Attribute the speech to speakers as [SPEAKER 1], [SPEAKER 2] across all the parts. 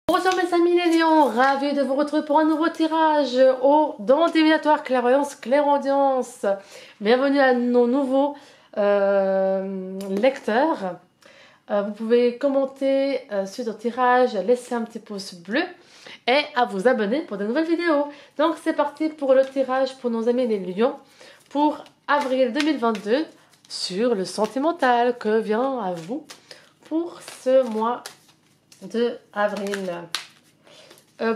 [SPEAKER 1] Bonjour mes amis les lions, ravi de vous retrouver pour un nouveau tirage au don divinatoire clairvoyance clairaudience. Bienvenue à nos nouveaux lecteurs. Vous pouvez commenter suite au tirage, laisser un petit pouce bleu et à vous abonner pour de nouvelles vidéos. Donc c'est parti pour le tirage pour nos amis les lions pour avril 2022 sur le sentimental que vient à vous pour ce mois de avril.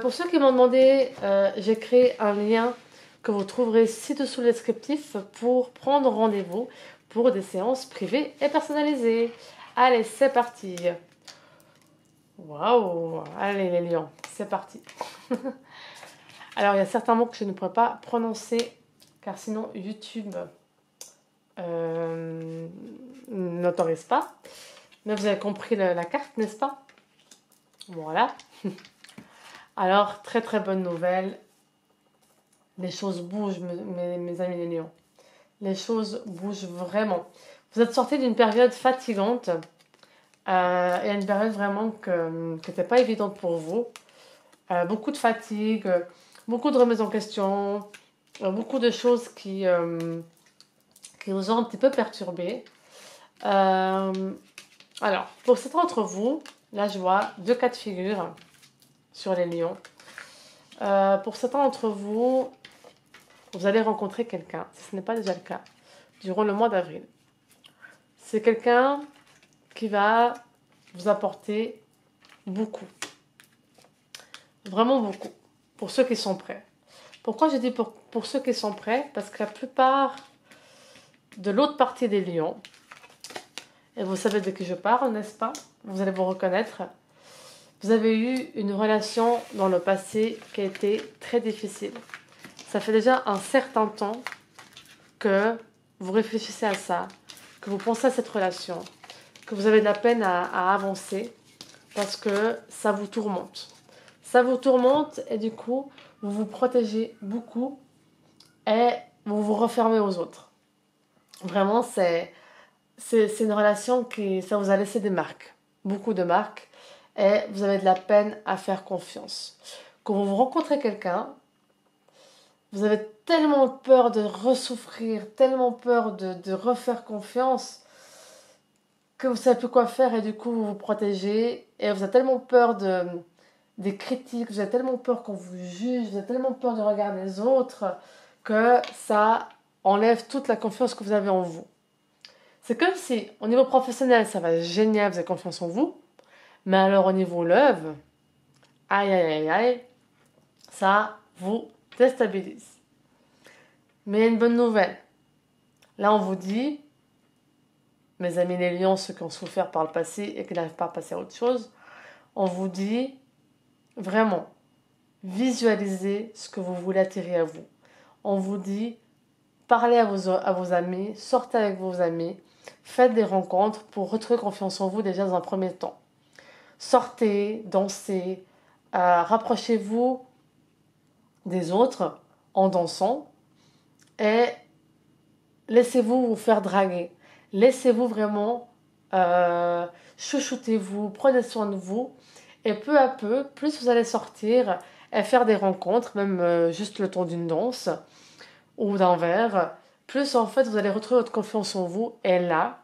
[SPEAKER 1] Pour ceux qui m'ont demandé, j'ai créé un lien que vous trouverez ci-dessous le descriptif pour prendre rendez-vous pour des séances privées et personnalisées. Allez, c'est parti. Waouh. Allez les lions, c'est parti. Alors, il y a certains mots que je ne pourrais pas prononcer car sinon YouTube n'autorise pas. Mais vous avez compris la carte, n'est-ce pas? Voilà. Alors, très très bonne nouvelle. Les choses bougent, mes amis les lions. Les choses bougent vraiment. Vous êtes sortis d'une période fatigante. Et une période vraiment qui n'était pas évidente pour vous. Beaucoup de fatigue, beaucoup de remises en question, beaucoup de choses qui vous ont un petit peu perturbé. Alors, pour certains d'entre vous, là je vois deux cas de figure sur les lions. Pour certains d'entre vous, vous allez rencontrer quelqu'un, si ce n'est pas déjà le cas, durant le mois d'avril. C'est quelqu'un qui va vous apporter beaucoup. Vraiment beaucoup. Pour ceux qui sont prêts. Pourquoi je dis pour ceux qui sont prêts? Parce que la plupart de l'autre partie des lions, et vous savez de qui je parle, n'est-ce pas? Vous allez vous reconnaître. Vous avez eu une relation dans le passé qui a été très difficile. Ça fait déjà un certain temps que vous réfléchissez à ça, que vous pensez à cette relation, que vous avez de la peine à avancer parce que ça vous tourmente. Ça vous tourmente et du coup, vous vous protégez beaucoup et vous vous refermez aux autres. Vraiment, c'est une relation ça vous a laissé des marques, beaucoup de marques, et vous avez de la peine à faire confiance. Quand vous rencontrez quelqu'un, vous avez tellement peur de ressouffrir, tellement peur de refaire confiance que vous ne savez plus quoi faire et du coup vous vous protégez et vous avez tellement peur des critiques, vous avez tellement peur qu'on vous juge, vous avez tellement peur du regard des autres que ça enlève toute la confiance que vous avez en vous. C'est comme si au niveau professionnel ça va génial, vous avez confiance en vous, mais alors au niveau love, aïe aïe aïe aïe, ça vous déstabilise. Mais il y a une bonne nouvelle. Là, on vous dit, mes amis les lions, ceux qui ont souffert par le passé et qui n'arrivent pas à passer à autre chose, on vous dit vraiment, visualisez ce que vous voulez attirer à vous. On vous dit, parlez à vos amis, sortez avec vos amis, faites des rencontres pour retrouver confiance en vous déjà dans un premier temps. Sortez, dansez, rapprochez-vous des autres en dansant et laissez-vous vous faire draguer. Laissez-vous vraiment chouchoutez-vous, prenez soin de vous. Et peu à peu, plus vous allez sortir et faire des rencontres, même juste le temps d'une danse ou d'un verre, plus en fait vous allez retrouver votre confiance en vous. Et là,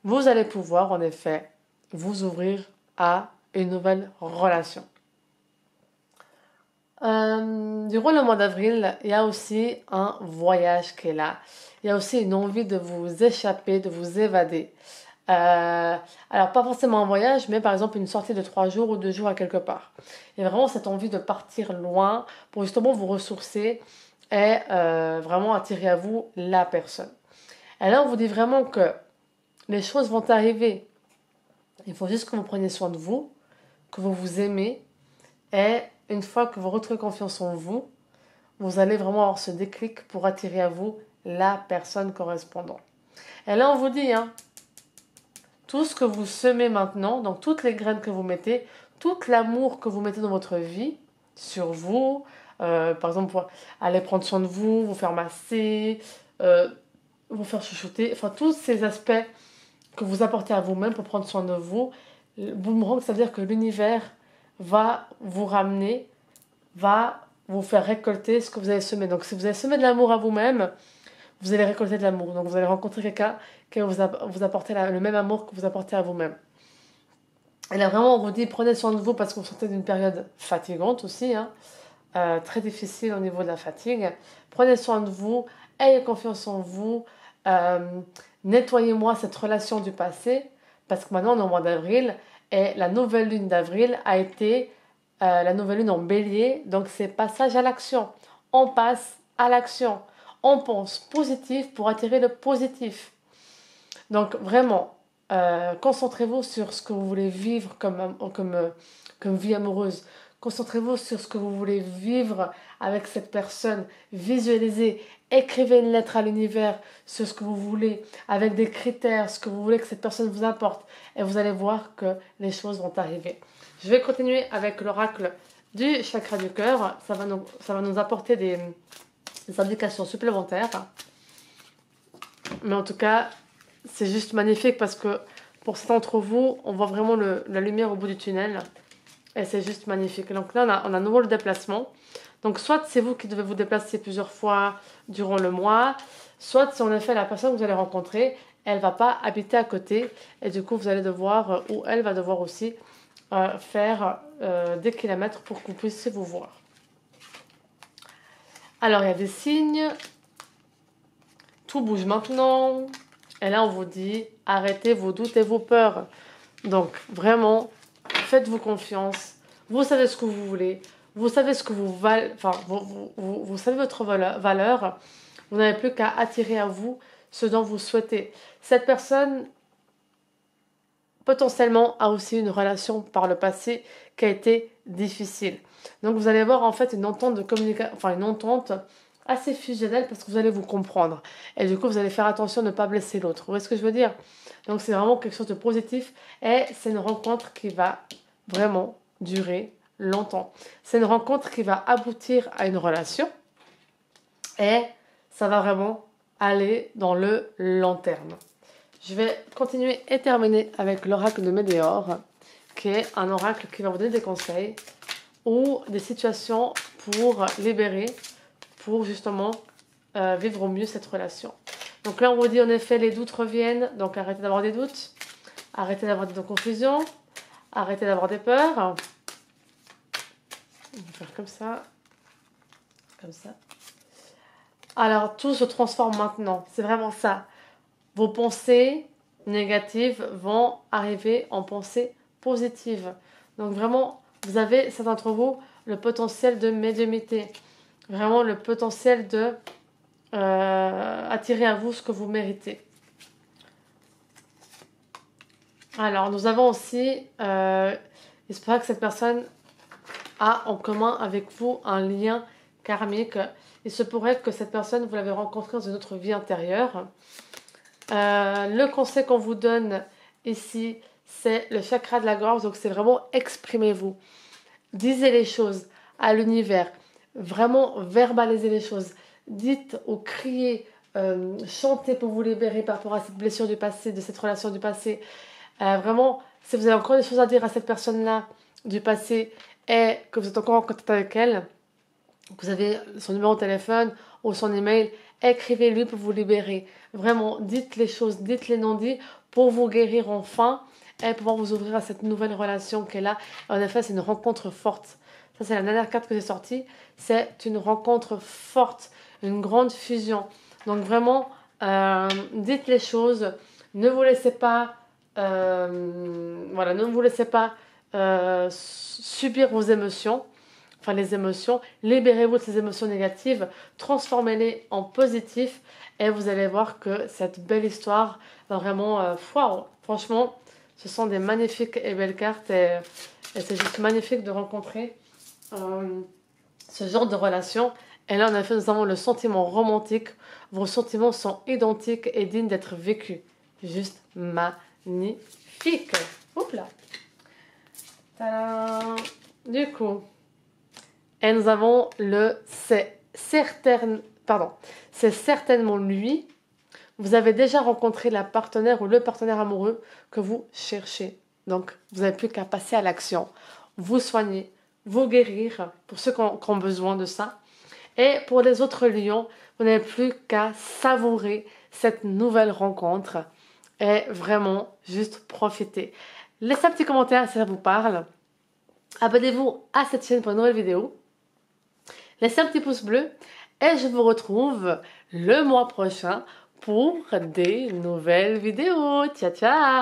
[SPEAKER 1] vous allez pouvoir en effet vous ouvrir à une nouvelle relation. Durant le mois d'avril, il y a aussi un voyage qui est là. Il y a aussi une envie de vous échapper, de vous évader. Alors, pas forcément un voyage, mais par exemple une sortie de 3 jours ou 2 jours à quelque part. Il y a vraiment cette envie de partir loin pour justement vous ressourcer et vraiment attirer à vous la personne. Et là, on vous dit vraiment que les choses vont arriver. Il faut juste que vous preniez soin de vous, que vous vous aimez et une fois que vous retrouvez confiance en vous, vous allez vraiment avoir ce déclic pour attirer à vous la personne correspondante. Et là, on vous dit, tout ce que vous semez maintenant, donc toutes les graines que vous mettez, tout l'amour que vous mettez dans votre vie, sur vous, par exemple, pour aller prendre soin de vous, vous faire masser, vous faire chouchouter, enfin tous ces aspects que vous apportez à vous-même pour prendre soin de vous, boomerang, ça veut dire que l'univers va vous ramener, va vous faire récolter ce que vous avez semé. Donc si vous avez semé de l'amour à vous-même, vous allez récolter de l'amour. Donc vous allez rencontrer quelqu'un qui va vous apporter le même amour que vous apportez à vous-même. Et là vraiment on vous dit prenez soin de vous parce que vous sortez d'une période fatigante aussi, hein, très difficile au niveau de la fatigue. Prenez soin de vous, ayez confiance en vous, euh, nettoyez-moi cette relation du passé parce que maintenant on est au mois d'avril et la nouvelle lune d'avril a été la nouvelle lune en bélier, donc c'est passage à l'action. On passe à l'action. On pense positif pour attirer le positif. Donc vraiment, concentrez-vous sur ce que vous voulez vivre comme vie amoureuse. Concentrez-vous sur ce que vous voulez vivre avec cette personne. Visualisez, écrivez une lettre à l'univers sur ce que vous voulez, avec des critères, ce que vous voulez que cette personne vous apporte. Et vous allez voir que les choses vont arriver. Je vais continuer avec l'oracle du chakra du cœur. Ça va nous apporter des indications supplémentaires. Mais en tout cas, c'est juste magnifique parce que pour certains d'entre vous, on voit vraiment la lumière au bout du tunnel. Et c'est juste magnifique. Donc là, on a à nouveau le déplacement. Donc soit c'est vous qui devez vous déplacer plusieurs fois durant le mois, soit c'est en effet la personne que vous allez rencontrer, elle ne va pas habiter à côté. Et du coup, vous allez devoir, ou elle va devoir aussi, faire des kilomètres pour que vous puissiez vous voir. Alors, il y a des signes. Tout bouge maintenant. Et là, on vous dit, arrêtez vos doutes et vos peurs. Donc, vraiment, faites-vous confiance. Vous savez ce que vous voulez. Vous savez ce que vous valez. Enfin, vous savez votre valeur. Vous n'avez plus qu'à attirer à vous ce dont vous souhaitez. Cette personne, potentiellement, a aussi une relation par le passé qui a été difficile. Donc, vous allez avoir en fait une entente de communication, enfin une entente assez fusionnelle parce que vous allez vous comprendre. Et du coup, vous allez faire attention de ne pas blesser l'autre. Vous voyez ce que je veux dire? Donc, c'est vraiment quelque chose de positif et c'est une rencontre qui va vraiment durer longtemps. C'est une rencontre qui va aboutir à une relation et ça va vraiment aller dans le long terme. Je vais continuer et terminer avec l'oracle de Médéor, qui est un oracle qui va vous donner des conseils ou des situations pour libérer, pour justement vivre au mieux cette relation. Donc là, on vous dit en effet, les doutes reviennent, donc arrêtez d'avoir des doutes, arrêtez d'avoir des confusions, arrêtez d'avoir des peurs. On va faire comme ça, comme ça. Alors, tout se transforme maintenant, c'est vraiment ça. Vos pensées négatives vont arriver en pensées positives. Donc vraiment, vous avez, certains d'entre vous, le potentiel de médiumnité. Vraiment le potentiel de attirer à vous ce que vous méritez. Alors, nous avons aussi, il se pourrait que cette personne a en commun avec vous un lien karmique. Il se pourrait que cette personne, vous l'avez rencontrée dans une autre vie antérieure. Le conseil qu'on vous donne ici, c'est le chakra de la gorge. Donc, c'est vraiment exprimez-vous. Disez les choses à l'univers. Vraiment verbalisez les choses. Dites ou criez, chantez pour vous libérer par rapport à cette blessure du passé, de cette relation du passé. Vraiment, si vous avez encore des choses à dire à cette personne-là du passé et que vous êtes encore en contact avec elle, que vous avez son numéro de téléphone ou son email, écrivez-lui pour vous libérer. Vraiment, dites les choses, dites les non-dits pour vous guérir enfin et pouvoir vous ouvrir à cette nouvelle relation qui est là. En effet, c'est une rencontre forte. Ça, c'est la dernière carte que j'ai sortie. C'est une rencontre forte, une grande fusion. Donc vraiment, dites les choses. Ne vous laissez pas, ne vous laissez pas subir vos émotions. Enfin, les émotions. Libérez-vous de ces émotions négatives. Transformez-les en positif. Et vous allez voir que cette belle histoire va vraiment... wow, franchement, ce sont des magnifiques et belles cartes. Et c'est juste magnifique de rencontrer ce genre de relation. Et là, en effet, nous avons le sentiment romantique. Vos sentiments sont identiques et dignes d'être vécus. Juste magnifique. Oups là. Tadam. Du coup, et nous avons c'est certainement lui. Vous avez déjà rencontré la partenaire ou le partenaire amoureux que vous cherchez. Donc, vous n'avez plus qu'à passer à l'action. vous soigner, vous guérir, pour ceux qui ont besoin de ça. Et pour les autres lions, vous n'avez plus qu'à savourer cette nouvelle rencontre et vraiment juste profiter. Laissez un petit commentaire si ça vous parle. Abonnez-vous à cette chaîne pour une nouvelle vidéo. Laissez un petit pouce bleu et je vous retrouve le mois prochain pour des nouvelles vidéos. Ciao, ciao!